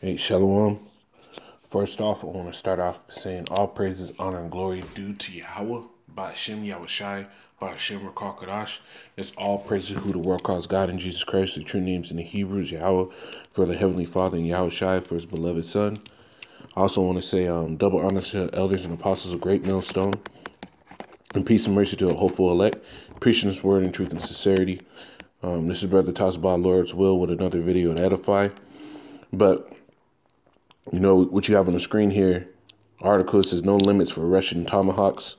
Hey, Shalom. First off, I want to start off by saying all praises, honor, and glory due to Yahweh, Ba'ashem Yahushai, Ba'ashem Rakakadash. That's all praises who the world calls God and Jesus Christ, the true names in the Hebrews, Yahweh for the Heavenly Father, and Yahushai for his beloved Son. I also want to say double honor to elders and apostles of Great Millstone, and peace and mercy to a hopeful elect, preaching this word in truth and sincerity. This is Brother Tasbah, Lord's will, with another video to edify. But you know what you have on the screen here. Article says no limits for Russian tomahawks.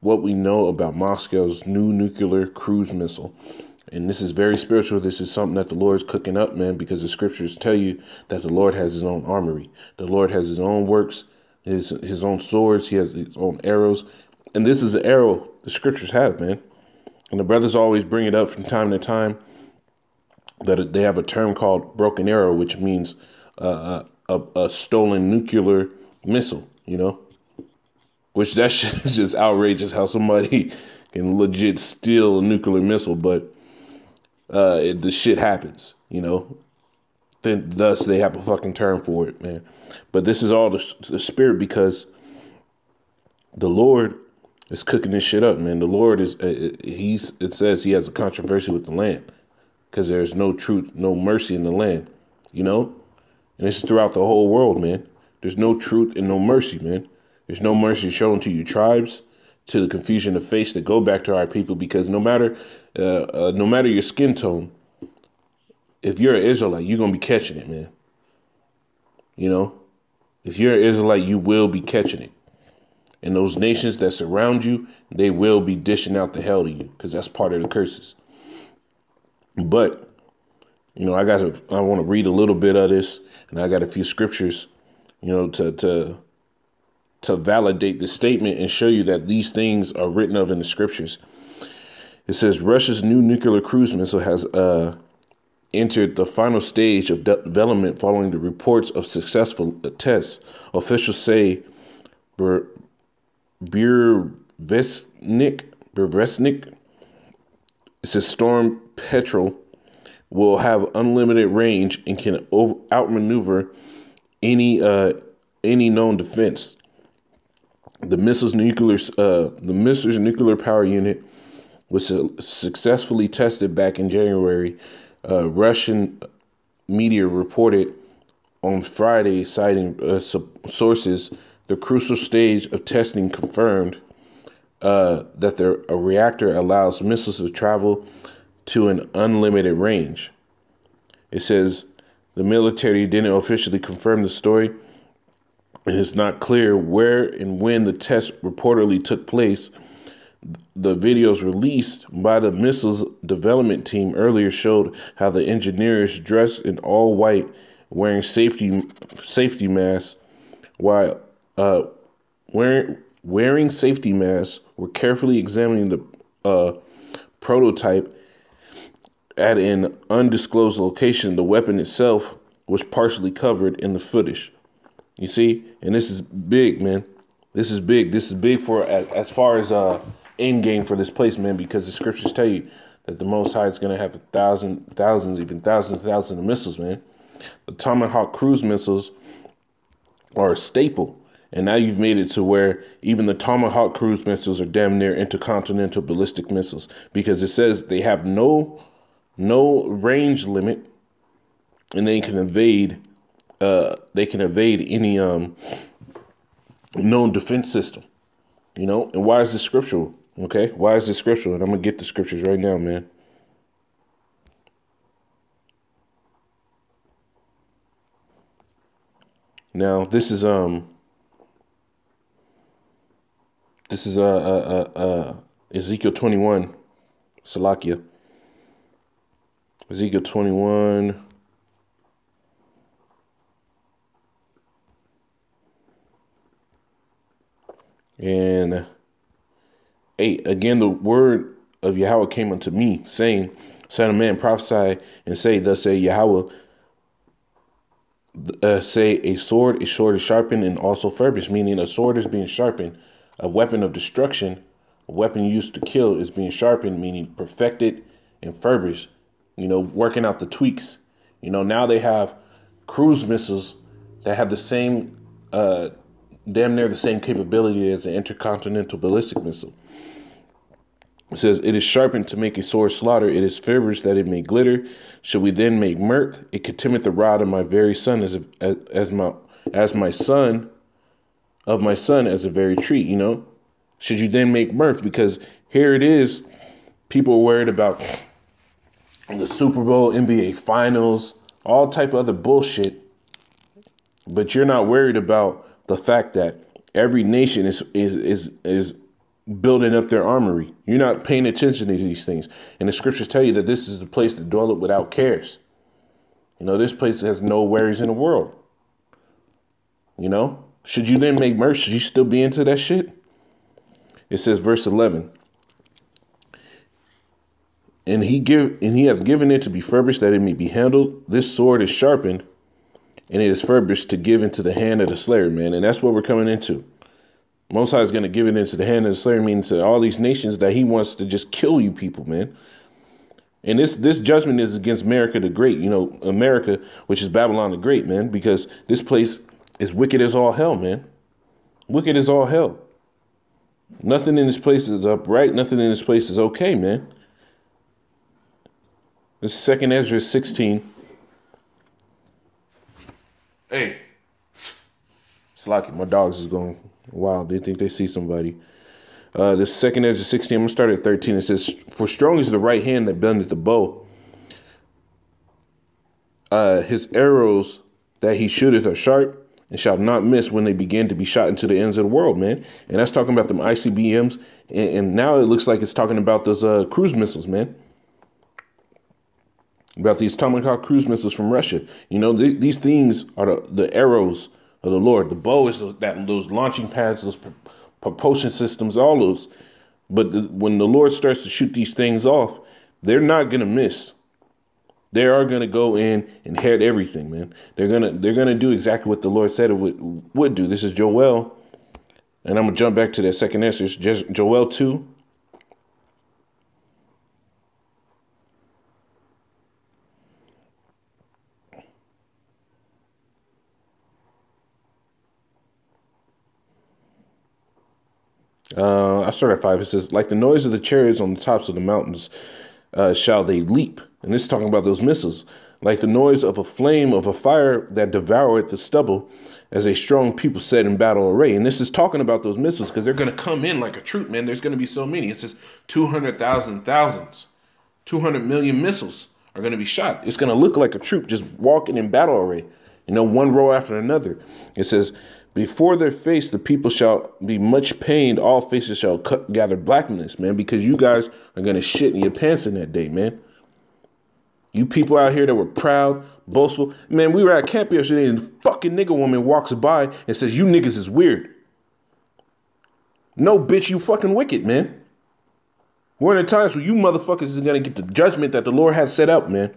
What we know about Moscow's new nuclear cruise missile. And this is very spiritual. This is something that the Lord's cooking up, man, because the scriptures tell you that the Lord has his own armory. The Lord has his own works, his own swords. He has his own arrows. And this is an arrow the scriptures have, man. And the brothers always bring it up from time to time that they have a term called broken arrow, which means a stolen nuclear missile, which that shit is just outrageous how somebody can legit steal a nuclear missile, but the shit happens, then thus they have a fucking term for it, man. But this is all the spirit, because the Lord is cooking this shit up, man. The Lord is, it says he has a controversy with the land because there's no truth, no mercy in the land, And this is throughout the whole world, man. There's no truth and no mercy, man. There's no mercy shown to you tribes, to the confusion of face that go back to our people, because no matter your skin tone, if you're an Israelite, you're going to be catching it, man. If you're an Israelite, you will be catching it. And those nations that surround you, they will be dishing out the hell to you, because that's part of the curses. But, I want to read a little bit of this. And I got a few scriptures, to validate the statement and show you that these things are written of in the scriptures. It says Russia's new nuclear cruise missile has entered the final stage of development following the reports of successful tests. Officials say Burevestnik, it says Storm Petrel will have unlimited range and can outmaneuver any known defense. The missile's nuclear power unit was successfully tested back in January. Russian media reported on Friday, citing sources. The crucial stage of testing confirmed that a reactor allows missiles to travel to an unlimited range. It says the military didn't officially confirm the story, and it's not clear where and when the test reportedly took place. The videos released by the missiles development team earlier showed how the engineers, dressed in all white, wearing safety masks, while wearing safety masks, were carefully examining the prototype at an undisclosed location. The weapon itself was partially covered in the footage. You see? And this is big, man. This is big. This is big for as far as end game for this place, man, because the scriptures tell you that the Most High is going to have thousands of missiles, man. The Tomahawk cruise missiles are a staple. And now you've made it to where even the Tomahawk cruise missiles are damn near intercontinental ballistic missiles, because it says they have no range limit, and they can evade any known defense system, And why is this scriptural? Okay, why is this scriptural? And I'm gonna get the scriptures right now, man. Now this is Ezekiel 21, Salakia. Ezekiel 21. And 8. Again, the word of Yahweh came unto me, saying, Son of man, prophesy and say, Thus say Yahweh, say a sword is sharpened and also furbished, meaning a sword is being sharpened, a weapon of destruction, a weapon used to kill is being sharpened, meaning perfected and furbished, working out the tweaks. Now they have cruise missiles that have the same, damn near the same capability as an intercontinental ballistic missile. It says, it is sharpened to make a sore slaughter. It is fibrous that it may glitter. Should we then make mirth? It could timid the rod of my very son as my son of my son as a very treat, you know? Should you then make mirth? Because here it is. People are worried about the Super Bowl, NBA Finals, all type of other bullshit. But you're not worried about the fact that every nation is building up their armory. You're not paying attention to these things. And the scriptures tell you that this is the place to dwell without cares. You know, this place has no worries in the world. You know, should you then make merch? Should you still be into that shit? It says, verse 11. And he hath given it to be furbished that it may be handled. This sword is sharpened, and it is furbished to give into the hand of the slayer, man. And that's what we're coming into. Most High is going to give it into the hand of the slayer, meaning to all these nations that he wants to just kill you people, man. And this judgment is against America the Great, you know, America, which is Babylon the Great, man, because this place is wicked as all hell, man. Wicked as all hell. Nothing in this place is upright. Nothing in this place is okay, man. This is 2nd Ezra 16. Hey. It's lucky. My dogs is going wild. They think they see somebody. This 2nd Ezra 16. I'm going to start at 13. It says, for strong is the right hand that bendeth the bow. His arrows that he shooteth are sharp, and shall not miss when they begin to be shot into the ends of the world, man. And that's talking about them ICBMs. And now it looks like it's talking about those cruise missiles, man. About these Tomahawk cruise missiles from Russia. You know, these things are the arrows of the Lord. The bow is those launching pads, those propulsion systems, all those. But when the Lord starts to shoot these things off, they're not going to miss. They are going to go in and head everything, man. They're gonna do exactly what the Lord said it would do. This is Joel, and I'm gonna jump back to that 2nd Ezra, Joel 2. I start at 5. It says, like the noise of the chariots on the tops of the mountains shall they leap. And this is talking about those missiles. Like the noise of a flame of a fire that devoureth the stubble, as a strong people set in battle array. And this is talking about those missiles because they're going to come in like a troop, man. There's going to be so many. It says 200,000 thousands. 200 million missiles are going to be shot. It's going to look like a troop just walking in battle array. You know, one row after another. It says, before their face, the people shall be much pained. All faces shall gather blackness, man, because you guys are going to shit in your pants in that day, man. You people out here that were proud, boastful. Man, we were at camp yesterday and fucking nigga woman walks by and says, you niggas is weird. No, bitch, you fucking wicked, man. We're in the times where you motherfuckers is going to get the judgment that the Lord has set up, man.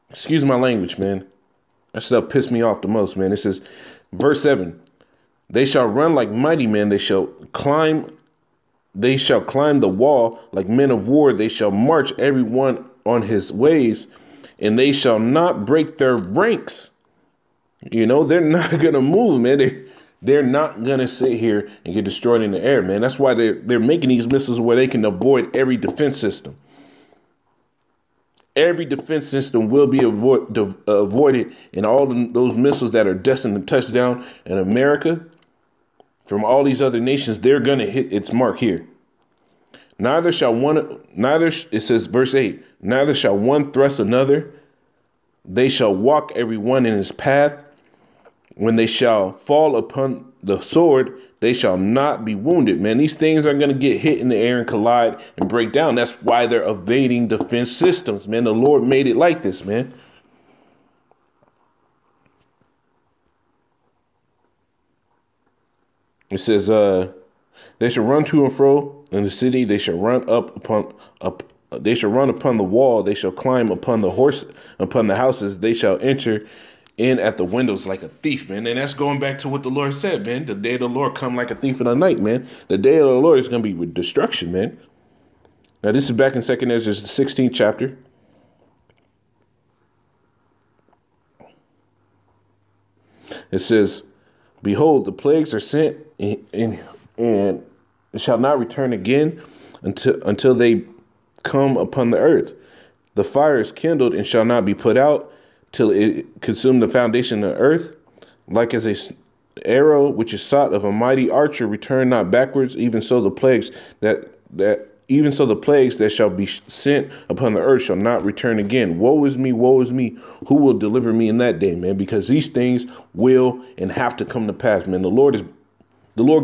Excuse my language, man. That stuff pissed me off the most, man. It says, verse 7, they shall run like mighty men. They shall climb the wall like men of war. They shall march every one on his ways, and they shall not break their ranks. You know, they're not going to move, man. They're not going to sit here and get destroyed in the air, man. That's why they're making these missiles where they can avoid every defense system. Every defense system will be avoided, and all those missiles that are destined to touch down in America from all these other nations, they're going to hit its mark here. It says, verse 8, neither shall one thrust another. They shall walk every one in his path. When they shall fall upon the sword, they shall not be wounded. Man, these things are going to get hit in the air and collide and break down. That's why they're evading defense systems, man. The Lord made it like this, man. It says, they shall run to and fro in the city. They shall run they shall run upon the wall. They shall climb upon the houses. They shall enter in at the windows like a thief, man. And that's going back to what the Lord said, man. The day of the Lord come like a thief in the night, man. The day of the Lord is going to be with destruction, man. Now, this is back in 2nd Ezra, the 16th chapter. It says, behold, the plagues are sent and shall not return again until they come upon the earth. The fire is kindled and shall not be put out till it consume the foundation of the earth. Like as a arrow which is shot of a mighty archer, return not backwards. Even so the plagues that shall be sent upon the earth shall not return again. Woe is me, woe is me. Who will deliver me in that day, man? Because these things will and have to come to pass, man. The Lord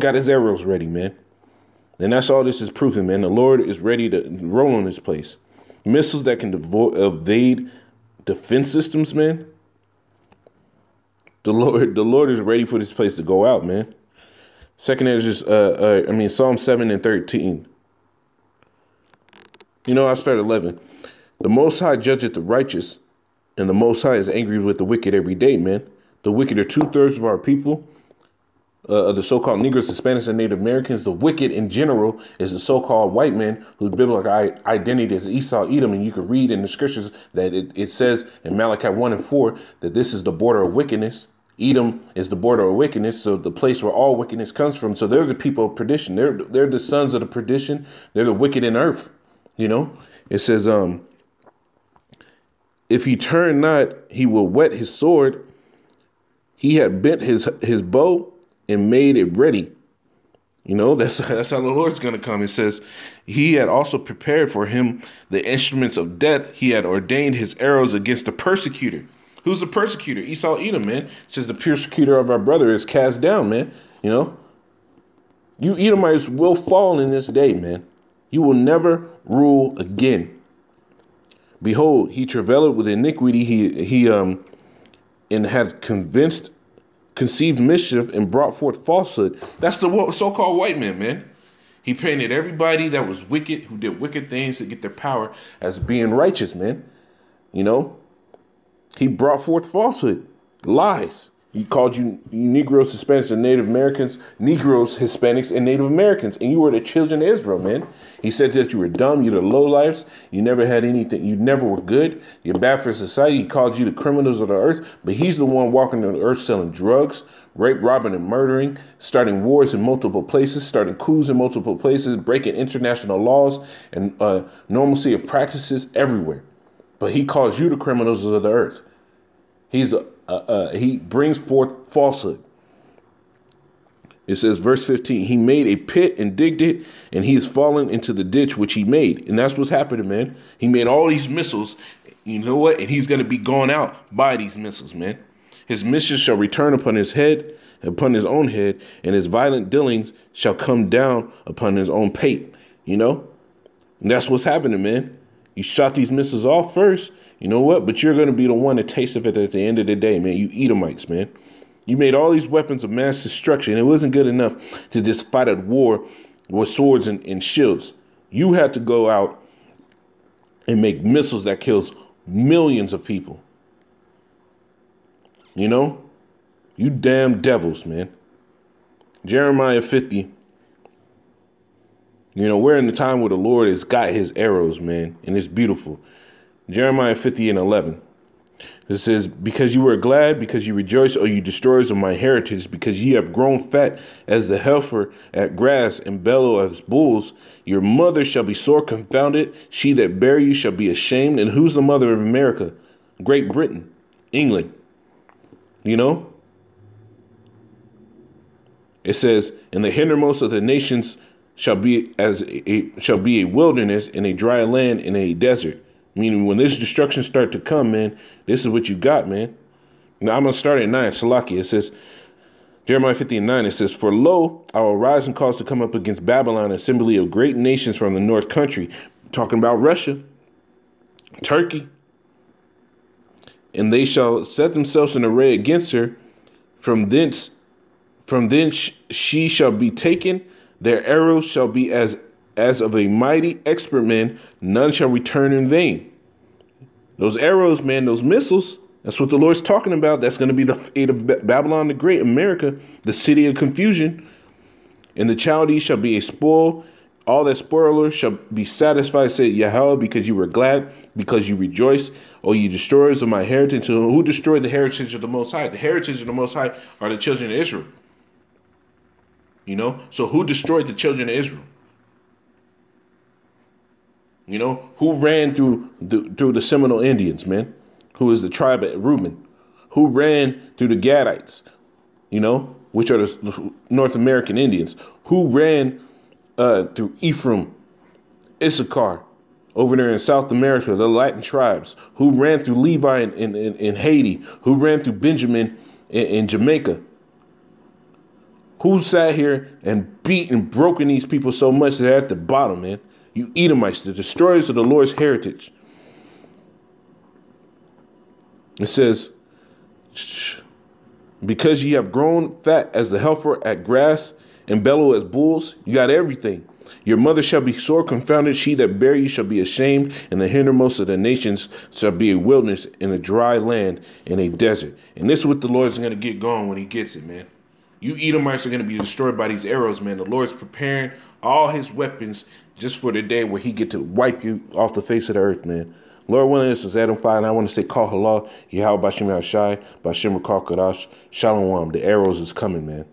got his arrows ready, man. And that's all this is proving, man. The Lord is ready to roll on this place. Missiles that can evade defense systems, man. The Lord is ready for this place to go out, man. Second is just Psalm 7 and 13. I start 11. The Most High judgeth the righteous, and the Most High is angry with the wicked every day, man. The wicked are 2/3 of our people, of the so-called Negroes, Hispanics, and Native Americans. The wicked in general is the so-called white man whose biblical identity is Esau, Edom. And you can read in the scriptures that it says in Malachi 1 and 4 that this is the border of wickedness. Edom is the border of wickedness, so the place where all wickedness comes from. So they're the people of perdition. They're the sons of the perdition. They're the wicked in earth. It says, if he turn not, he will whet his sword. He had bent his bow and made it ready. That's how the Lord's going to come. It says, he had also prepared for him the instruments of death. He had ordained his arrows against the persecutor. Who's the persecutor? Esau, Edom, man. It says the persecutor of our brother is cast down, man. You Edomites will fall in this day, man. You will never rule again. Behold, he travailed with iniquity. He and had conceived mischief and brought forth falsehood. That's the so-called white man. He painted everybody that was wicked, who did wicked things to get their power, as being righteous, man. He brought forth falsehood, lies. He called you Negroes, Hispanics, and Native Americans, Negroes, Hispanics, and Native Americans, and you were the children of Israel, man. He said that you were dumb, you were the lowlifes, you never had anything, you never were good, you're bad for society. He called you the criminals of the earth, but he's the one walking on the earth selling drugs, rape, robbing, and murdering, starting wars in multiple places, starting coups in multiple places, breaking international laws and normalcy of practices everywhere. But he calls you the criminals of the earth. He brings forth falsehood. It says, verse 15, he made a pit and digged it, and he is fallen into the ditch which he made. And that's what's happening, man. He made all these missiles, and he's going to be gone out by these missiles, man. His missiles shall return upon his own head, and his violent dealings shall come down upon his own pate, And that's what's happening, man. You shot these missiles off first. But you're going to be the one that tastes of it at the end of the day, man. You Edomites, man. You made all these weapons of mass destruction. It wasn't good enough to just fight at war with swords and shields. You had to go out and make missiles that kills millions of people. You damn devils, man. Jeremiah 50. We're in the time where the Lord has got his arrows, man. And it's beautiful. Jeremiah 50 and 11. It says, because you were glad, because you rejoice, O you destroyers of my heritage, because ye have grown fat as the heifer at grass and bellow as bulls, your mother shall be sore confounded. She that bare you shall be ashamed. And who's the mother of America? Great Britain, England. It says, and the hindermost of the nations shall be a wilderness and a dry land and a desert. Meaning when this destruction start to come, man, this is what you got, man. Now I'm going to start at 9. Salakia. It says, Jeremiah 50 and 9, it says, for lo, I will rise and cause to come up against Babylon, an assembly of great nations from the north country. Talking about Russia, Turkey. And they shall set themselves in array against her. From thence she shall be taken. Their arrows shall be as of a mighty expert man. None shall return in vain. Those arrows, man, those missiles, that's what the Lord's talking about. That's going to be the fate of Babylon the Great, America, the city of confusion. And the Chaldees shall be a spoil. All that spoiler shall be satisfied, said Yahweh, because you were glad, because you rejoiced. O ye destroyers of my heritage. So who destroyed the heritage of the Most High? The heritage of the Most High are the children of Israel. You know? So who destroyed the children of Israel? You know? Who ran through the Seminole Indians, man? Who is the tribe of Reuben? Who ran through the Gadites? You know? Which are the North American Indians. Who ran through Ephraim, Issachar, over there in South America, the Latin tribes. Who ran through Levi in Haiti. Who ran through Benjamin in Jamaica. Who sat here and beat and broken these people so much that they're at the bottom, man? You Edomites, the destroyers of the Lord's heritage. It says, because ye have grown fat as the heifer at grass and bellow as bulls, you got everything. Your mother shall be sore confounded. She that bare you shall be ashamed, and the hindermost of the nations shall be a wilderness in a dry land in a desert. And this is what the Lord's going to get going when he gets it, man. You Edomites are going to be destroyed by these arrows, man. The Lord's preparing all his weapons just for the day where he get to wipe you off the face of the earth, man. Lord willing, this is Adam 5, and I want to say, Call Halal, Yahweh Bashem Yahshai, Bashem Rakal Kadash, Shalom. The arrows is coming, man.